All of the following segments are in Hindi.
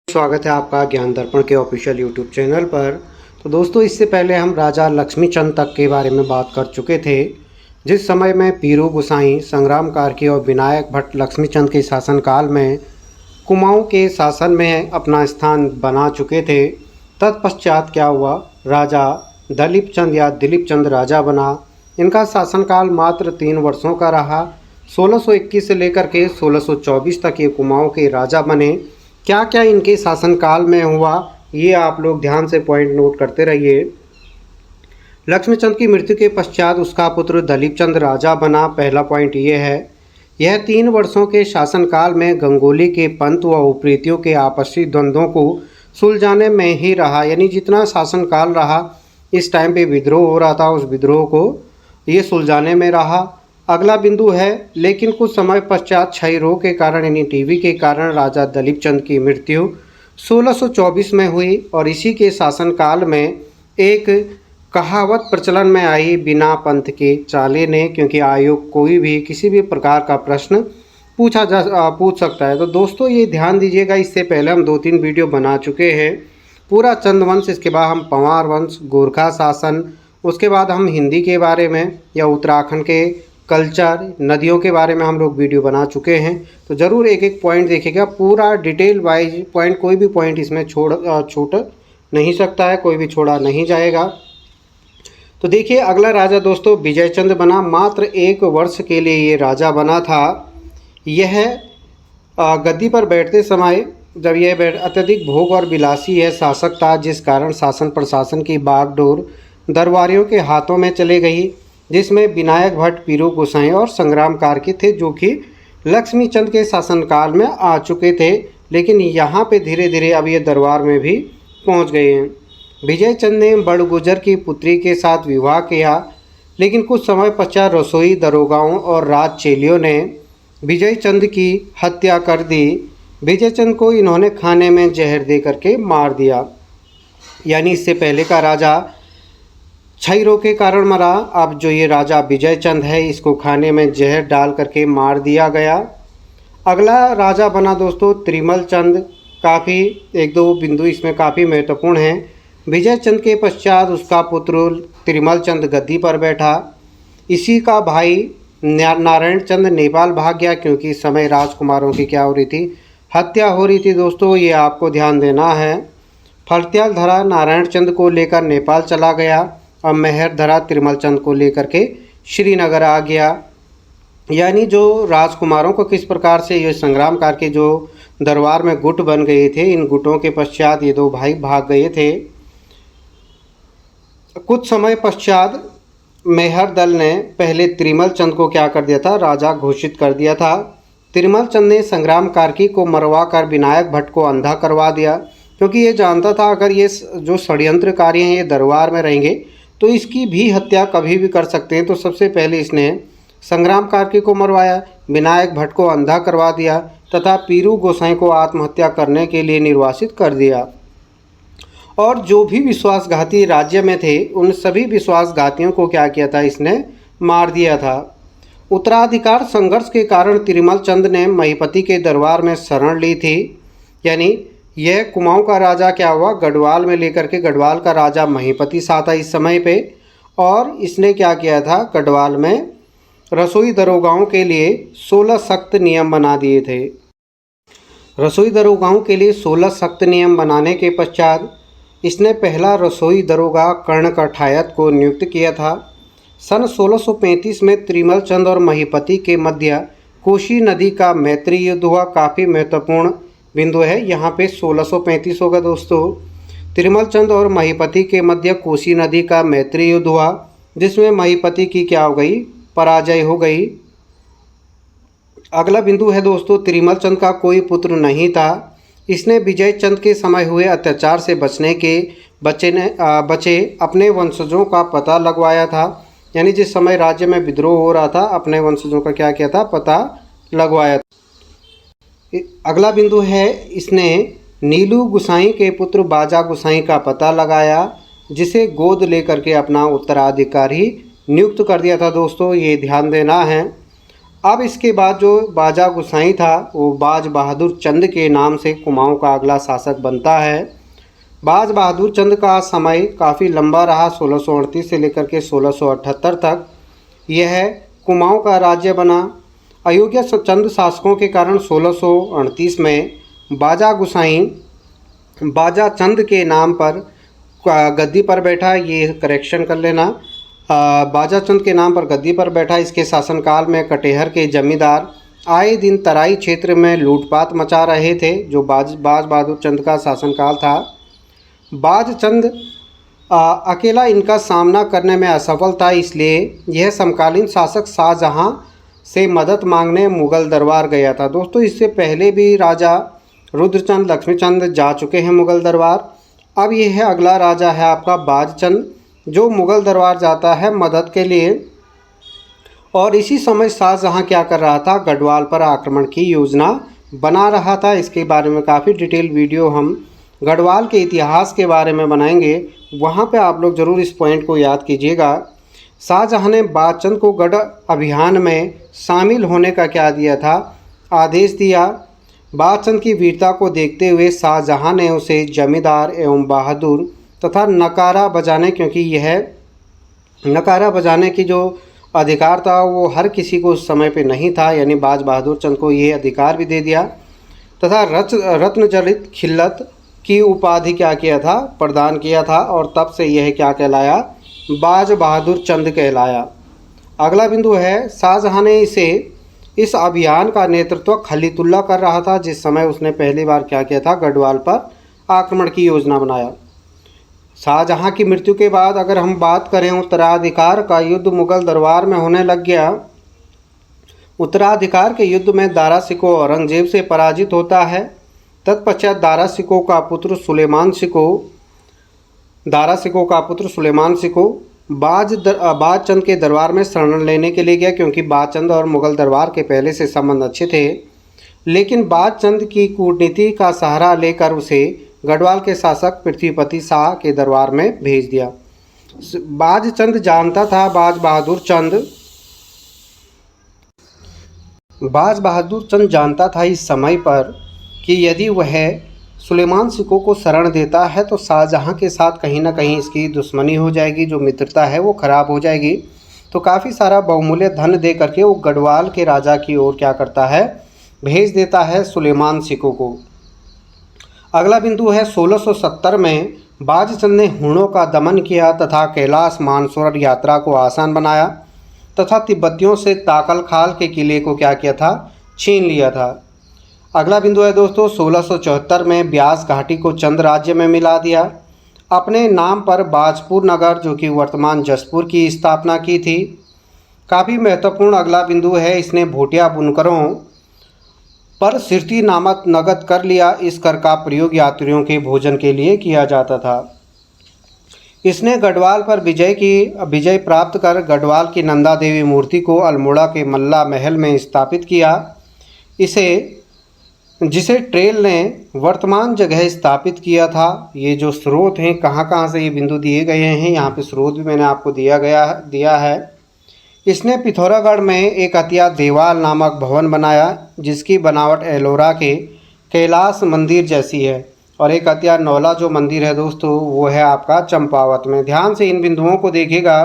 स्वागत है आपका ज्ञान दर्पण के ऑफिशियल यूट्यूब चैनल पर। तो दोस्तों, इससे पहले हम राजा लक्ष्मीचंद तक के बारे में बात कर चुके थे, जिस समय में पीरू गोसाई, संग्राम कार्की और विनायक भट्ट लक्ष्मीचंद के शासनकाल में कुमाऊं के शासन में अपना स्थान बना चुके थे। तत्पश्चात क्या हुआ, राजा दलीप चंद या दिलीप चंद राजा बना। इनका शासनकाल मात्र 3 वर्षों का रहा। 1621 से लेकर के 1624 तक ये कुमाऊं के राजा बने। क्या क्या इनके शासनकाल में हुआ, ये आप लोग ध्यान से पॉइंट नोट करते रहिए। लक्ष्मीचंद की मृत्यु के पश्चात उसका पुत्र दलीप चंद राजा बना। पहला पॉइंट ये है, यह 3 वर्षों के शासनकाल में गंगोली के पंत व उपरीतियों के आपसी द्वंद्वों को सुलझाने में ही रहा। यानी जितना शासनकाल रहा, इस टाइम पे विद्रोह हो रहा था, उस विद्रोह को ये सुलझाने में रहा। अगला बिंदु है, लेकिन कुछ समय पश्चात क्षय रोग के कारण यानी टीबी के कारण राजा दलीप चंद की मृत्यु 1624 में हुई। और इसी के शासनकाल में एक कहावत प्रचलन में आई, बिना पंथ के चाले ने, क्योंकि आयोग कोई भी किसी भी प्रकार का प्रश्न पूछ सकता है। तो दोस्तों ये ध्यान दीजिएगा, इससे पहले हम 2-3 वीडियो बना चुके हैं। पूरा चंद वंश, इसके बाद हम पंवार वंश, गोरखा शासन, उसके बाद हम हिंदी के बारे में या उत्तराखंड के कल्चर, नदियों के बारे में हम लोग वीडियो बना चुके हैं। तो ज़रूर एक एक पॉइंट देखिएगा, पूरा डिटेल वाइज पॉइंट, कोई भी पॉइंट इसमें छूट नहीं सकता है, कोई भी छोड़ा नहीं जाएगा। तो देखिए अगला राजा दोस्तों विजयचंद बना। मात्र 1 वर्ष के लिए ये राजा बना था। यह गद्दी पर बैठते समय जब यह अत्यधिक भोग और विलासी यह शासक था, जिस कारण शासन प्रशासन की बागडोर दरबारियों के हाथों में चले गई, जिसमें विनायक भट्ट, पीरू गोसाई और संग्राम कार्की थे, जो कि लक्ष्मीचंद के शासनकाल में आ चुके थे। लेकिन यहाँ पे धीरे धीरे अब ये दरबार में भी पहुँच गए हैं। विजयचंद ने बड़गुजर की पुत्री के साथ विवाह किया, लेकिन कुछ समय पश्चात रसोई दरोगाओं और राज चेलियों ने विजयचंद की हत्या कर दी। विजयचंद को इन्होंने खाने में जहर दे करके मार दिया। यानी इससे पहले का राजा क्षय रोग के कारण मरा। अब जो ये राजा विजयचंद है, इसको खाने में जहर डाल करके मार दिया गया। अगला राजा बना दोस्तों त्रिमल चंद। काफ़ी 1-2 बिंदु इसमें काफ़ी महत्वपूर्ण हैं। विजयचंद के पश्चात उसका पुत्र त्रिमल चंद गद्दी पर बैठा। इसी का भाई नारायण चंद नेपाल भाग गया, क्योंकि इस समय राजकुमारों की क्या हो रही थी, हत्या हो रही थी। दोस्तों ये आपको ध्यान देना है। फरत्याल धरा नारायण चंद को लेकर नेपाल चला गया और मेहर धरा त्रिमल चंद को लेकर के श्रीनगर आ गया। यानी जो राजकुमारों को किस प्रकार से ये संग्राम करके जो दरबार में गुट बन गए थे, इन गुटों के पश्चात ये 2 भाई भाग गए थे। कुछ समय पश्चात मेहर दल ने पहले त्रिमल चंद को क्या कर दिया था, राजा घोषित कर दिया था। त्रिमल चंद ने संग्राम कार्की को मरवा कर विनायक भट्ट को अंधा करवा दिया, क्योंकि ये जानता था अगर ये जो षड्यंत्रकारी हैं ये दरबार में रहेंगे तो इसकी भी हत्या कभी भी कर सकते हैं। तो सबसे पहले इसने संग्राम कार्की को मरवाया, विनायक भट्ट को अंधा करवा दिया तथा पीरू गोसाई को आत्महत्या करने के लिए निर्वासित कर दिया। और जो भी विश्वासघाती राज्य में थे, उन सभी विश्वासघातियों को क्या किया था, इसने मार दिया था। उत्तराधिकार संघर्ष के कारण त्रिमल चंद ने महीपति के दरबार में शरण ली थी। यानी यह कुमाऊं का राजा क्या हुआ, गढ़वाल में लेकर के, गढ़वाल का राजा महीपति सा था इस समय पे। और इसने क्या किया था, गढ़वाल में रसोई दरोगाओं के लिए 16 सख्त नियम बना दिए थे। रसोई दरोगाओं के लिए 16 सख्त नियम बनाने के पश्चात इसने पहला रसोई दरोगा कर्ण कठायत को नियुक्त किया था। सन 1635 में त्रिमल चंद और महीपति के मध्य कोसी नदी का मैत्री युद्ध हुआ। काफ़ी महत्वपूर्ण बिंदु है यहाँ पे, 1635 होगा दोस्तों। त्रिमल चंद और महीपति के मध्य कोसी नदी का मैत्री युद्ध हुआ, जिसमें महीपति की क्या हो गई, पराजय हो गई। अगला बिंदु है दोस्तों, त्रिमल चंद का कोई पुत्र नहीं था। इसने विजयचंद के समय हुए अत्याचार से बचे अपने वंशजों का पता लगवाया था। यानी जिस समय राज्य में विद्रोह हो रहा था, अपने वंशजों का क्या किया था, पता लगवाया था। अगला बिंदु है, इसने नीलू गोसाई के पुत्र बाजा गोसाई का पता लगाया, जिसे गोद लेकर के अपना उत्तराधिकारी नियुक्त कर दिया था। दोस्तों ये ध्यान देना है। अब इसके बाद जो बाजा गुसाई था वो बाज बहादुर चंद के नाम से कुमाऊं का अगला शासक बनता है। बाज बहादुर चंद का समय काफ़ी लंबा रहा, 1638 से लेकर के 1678 तक यह कुमाऊं का राज्य बना। अयोग्य चंद शासकों के कारण 1638 में बाजा गुसाई बाजा चंद के नाम पर गद्दी पर बैठा। ये करेक्शन कर लेना, बाजा चंद के नाम पर गद्दी पर बैठा। इसके शासनकाल में कटेहर के जमींदार आए दिन तराई क्षेत्र में लूटपाट मचा रहे थे, जो बाज बहादुर चंद का शासनकाल था। बाज चंद अकेला इनका सामना करने में असफल था, इसलिए यह समकालीन शासक शाहजहां से मदद मांगने मुग़ल दरबार गया था। दोस्तों, इससे पहले भी राजा रुद्रचंद लक्ष्मीचंद जा चुके हैं मुग़ल दरबार। अब यह है अगला राजा है आपका बाजचंद, जो मुग़ल दरबार जाता है मदद के लिए। और इसी समय शाहजहां क्या कर रहा था, गढ़वाल पर आक्रमण की योजना बना रहा था। इसके बारे में काफ़ी डिटेल वीडियो हम गढ़वाल के इतिहास के बारे में बनाएंगे, वहाँ पे आप लोग ज़रूर इस पॉइंट को याद कीजिएगा। शाहजहां ने बाजचंद को गढ़ अभियान में शामिल होने का क्या दिया था, आदेश दिया। बाजचंद की वीरता को देखते हुए शाहजहां ने उसे जमींदार एवं बहादुर तथा नकारा बजाने, क्योंकि यह नकारा बजाने की जो अधिकार था वो हर किसी को उस समय पे नहीं था, यानी बाज बहादुर चंद को ये अधिकार भी दे दिया। तथा रत्न जड़ित खिल्लत की उपाधि क्या किया था, प्रदान किया था। और तब से यह क्या कहलाया, बाज बहादुर चंद कहलाया। अगला बिंदु है, शाहजहां ने इस अभियान का नेतृत्व खलीतुल्ला कर रहा था, जिस समय उसने पहली बार क्या किया था, गढ़वाल पर आक्रमण की योजना बनाया। शाहजहां की मृत्यु के बाद अगर हम बात करें, उत्तराधिकार का युद्ध मुग़ल दरबार में होने लग गया। उत्तराधिकार के युद्ध में दारा शिकोह औरंगजेब से पराजित होता है। तत्पश्चात दारा शिकोह का पुत्र सुलेमान शिकोह बाजचंद के दरबार में शरण लेने के लिए गया, क्योंकि बाजचंद और मुग़ल दरबार के पहले से संबंध अच्छे थे। लेकिन बाजचंद की कूटनीति का सहारा लेकर उसे गढ़वाल के शासक पृथ्वीपति शाह के दरबार में भेज दिया। बाज बहादुर चंद जानता था इस समय पर कि यदि वह सुलेमान शिकोह को शरण देता है तो शाहजहां के साथ कहीं ना कहीं इसकी दुश्मनी हो जाएगी, जो मित्रता है वो खराब हो जाएगी। तो काफ़ी सारा बहुमूल्य धन दे करके वो गढ़वाल के राजा की ओर क्या करता है, भेज देता है सुलेमान शिकोह को। अगला बिंदु है, 1670 में बाजचंद ने हुणों का दमन किया तथा कैलाश मानसरोवर यात्रा को आसान बनाया तथा तिब्बतियों से ताकल खाल के किले को क्या किया था, छीन लिया था। अगला बिंदु है दोस्तों, 1674 में ब्यास घाटी को चंद राज्य में मिला दिया। अपने नाम पर बाजपुर नगर, जो कि वर्तमान जसपुर की स्थापना की थी। काफ़ी महत्वपूर्ण अगला बिंदु है, इसने भोटिया बुनकरों पर सिरती नामक नगद कर लिया। इस कर का प्रयोग यात्रियों के भोजन के लिए किया जाता था। इसने गढ़वाल पर विजय प्राप्त कर गढ़वाल की नंदा देवी मूर्ति को अल्मोड़ा के मल्ला महल में स्थापित किया। जिसे ट्रेल ने वर्तमान जगह स्थापित किया था। ये जो स्रोत हैं, कहाँ से ये बिंदु दिए गए हैं, यहाँ पे स्रोत भी मैंने आपको दिया है। इसने पिथौरागढ़ में एक हथिया देवाल नामक भवन बनाया, जिसकी बनावट एलोरा के कैलाश मंदिर जैसी है। और एक हथिया नौला जो मंदिर है दोस्तों, वो है आपका चंपावत में। ध्यान से इन बिंदुओं को देखिएगा।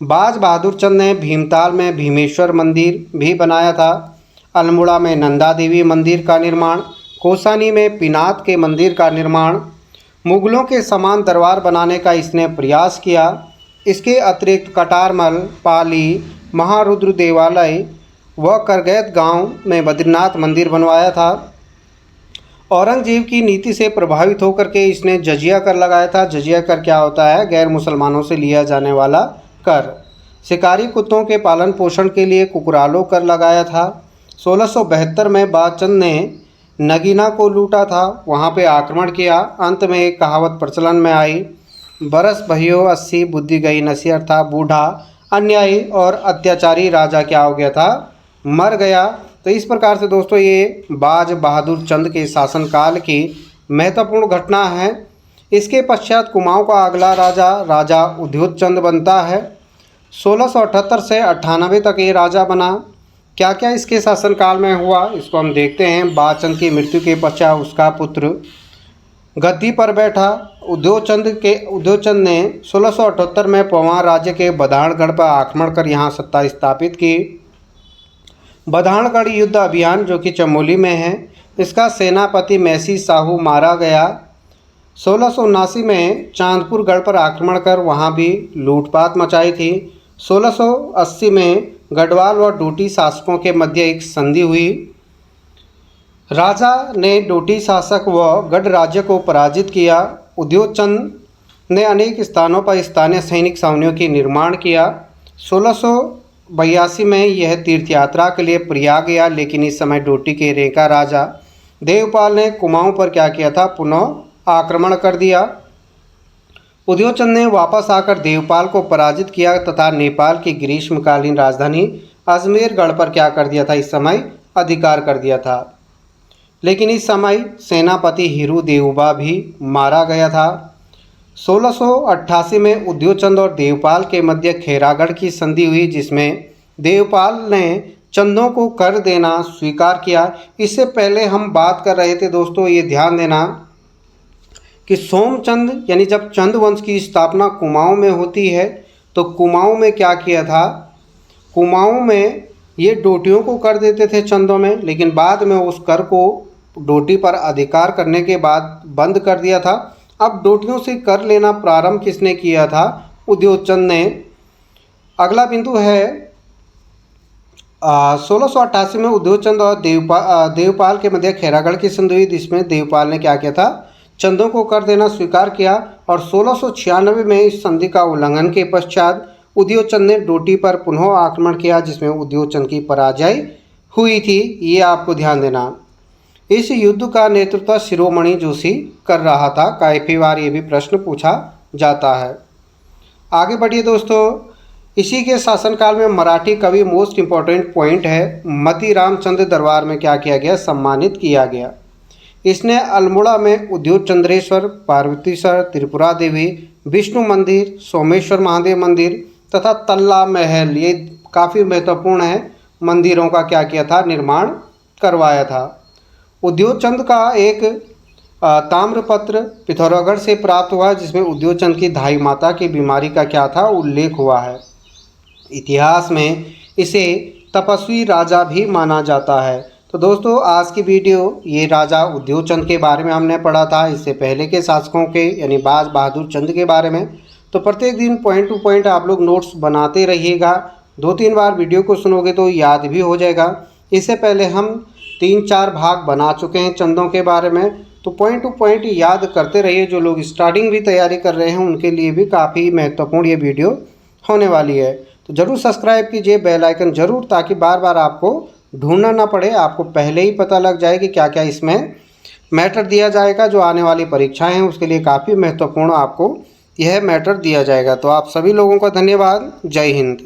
बाज बहादुर चंद ने भीमताल में भीमेश्वर मंदिर भी बनाया था। अल्मोड़ा में नंदा देवी मंदिर का निर्माण, कोसानी में पिनात के मंदिर का निर्माण, मुगलों के समान दरबार बनाने का इसने प्रयास किया। इसके अतिरिक्त कटारमल, पाली, महारुद्र देवालय व करगैत गांव में बद्रीनाथ मंदिर बनवाया था। औरंगजेब की नीति से प्रभावित होकर के इसने जजिया कर लगाया था। जजिया कर क्या होता है, गैर मुसलमानों से लिया जाने वाला कर। शिकारी कुत्तों के पालन पोषण के लिए कुकुरालो कर लगाया था। 1672 में बाजचंद ने नगीना को लूटा था, वहाँ पे आक्रमण किया। अंत में एक कहावत प्रचलन में आई, बरस भयो 80 बुद्धि गई नसी, अर्थात बूढ़ा अन्यायी और अत्याचारी राजा क्या हो गया था, मर गया। तो इस प्रकार से दोस्तों ये बाज बहादुर चंद के शासनकाल की महत्वपूर्ण घटना है। इसके पश्चात कुमाऊं का अगला राजा उद्योत चंद बनता है। 1678 से 98 तक ये राजा बना। क्या क्या इसके शासनकाल में हुआ इसको हम देखते हैं। बाचंद की मृत्यु के पश्चात उसका पुत्र गद्दी पर बैठा। उद्योगचंद ने 1678 में पवार राज्य के बधाणगढ़ पर आक्रमण कर यहाँ सत्ता स्थापित की। बधाणगढ़ युद्ध अभियान जो कि चमोली में है, इसका सेनापति मैसी साहू मारा गया। 1679 में चांदपुर गढ़ पर आक्रमण कर वहाँ भी लूटपाट मचाई थी। 1680 में गढ़वाल व डोटी शासकों के मध्य एक संधि हुई। राजा ने डोटी शासक व गढ़ राज्य को पराजित किया। उद्योगचंद ने अनेक स्थानों पर स्थानीय सैनिक छावनियों की निर्माण किया। 1682 में यह तीर्थ यात्रा के लिए प्रयाग गया, लेकिन इस समय डोटी के रेका राजा देवपाल ने कुमाऊं पर क्या किया था, पुनः आक्रमण कर दिया। उद्योगचंद ने वापस आकर देवपाल को पराजित किया तथा नेपाल की ग्रीष्मकालीन राजधानी अजमेरगढ़ पर क्या कर दिया था, इस समय अधिकार कर दिया था। लेकिन इस समय सेनापति हीरू देवबा भी मारा गया था। 1688 में उद्योगचंद और देवपाल के मध्य खैरागढ़ की संधि हुई, जिसमें देवपाल ने चंदों को कर देना स्वीकार किया। इससे पहले हम बात कर रहे थे दोस्तों, ये ध्यान देना कि सोमचंद यानी जब चंद वंश की स्थापना कुमाऊं में होती है तो कुमाऊं में क्या किया था, कुमाऊं में ये डोटियों को कर देते थे चंदों में, लेकिन बाद में उस कर को डोटी पर अधिकार करने के बाद बंद कर दिया था। अब डोटियों से कर लेना प्रारंभ किसने किया था, उद्योगचंद ने। अगला बिंदु है 1688 में उद्योगचंद और देवपाल के मध्य खैरागढ़ की संधि हुई, जिसमें देवपाल ने क्या किया था, चंदों को कर देना स्वीकार किया। और 1696 में इस संधि का उल्लंघन के पश्चात उद्योगचंद ने डोटी पर पुनः आक्रमण किया, जिसमें उद्योगचंद की पराजय हुई थी। ये आपको ध्यान देना। इस युद्ध का नेतृत्व शिरोमणि जोशी कर रहा था। काफी बार ये भी प्रश्न पूछा जाता है। आगे बढ़िए दोस्तों, इसी के शासनकाल में मराठी कवि मोस्ट इम्पॉर्टेंट पॉइंट है, मती रामचंद्र दरबार में क्या किया गया, सम्मानित किया गया। इसने अल्मोड़ा में उद्योगचंद्रेश्वर, पार्वतीश्वर, त्रिपुरा देवी, विष्णु मंदिर, सोमेश्वर महादेव मंदिर तथा तल्ला महल, ये काफ़ी महत्वपूर्ण है, मंदिरों का क्या किया था, निर्माण करवाया था। उद्योगचंद का एक ताम्रपत्र पिथौरागढ़ से प्राप्त हुआ, जिसमें उद्योगचंद की धाई माता की बीमारी का क्या था, उल्लेख हुआ है। इतिहास में इसे तपस्वी राजा भी माना जाता है। तो दोस्तों आज की वीडियो ये राजा उद्योगचंद के बारे में हमने पढ़ा था, इससे पहले के शासकों के यानी बाज बहादुर चंद के बारे में। तो प्रत्येक दिन पॉइंट टू पॉइंट आप लोग नोट्स बनाते रहिएगा। 2-3 बार वीडियो को सुनोगे तो याद भी हो जाएगा। इससे पहले हम 3-4 भाग बना चुके हैं चंदों के बारे में, तो पॉइंट टू पॉइंट याद करते रहिए। जो लोग स्टार्टिंग भी तैयारी कर रहे हैं उनके लिए भी काफ़ी महत्वपूर्ण ये वीडियो होने वाली है। तो ज़रूर सब्सक्राइब कीजिए, बेल आइकन ज़रूर, ताकि बार बार आपको ढूंढना ना पड़े, आपको पहले ही पता लग जाए कि क्या क्या इसमें मैटर दिया जाएगा। जो आने वाली परीक्षाएं हैं उसके लिए काफ़ी महत्वपूर्ण आपको यह मैटर दिया जाएगा। तो आप सभी लोगों का धन्यवाद। जय हिंद।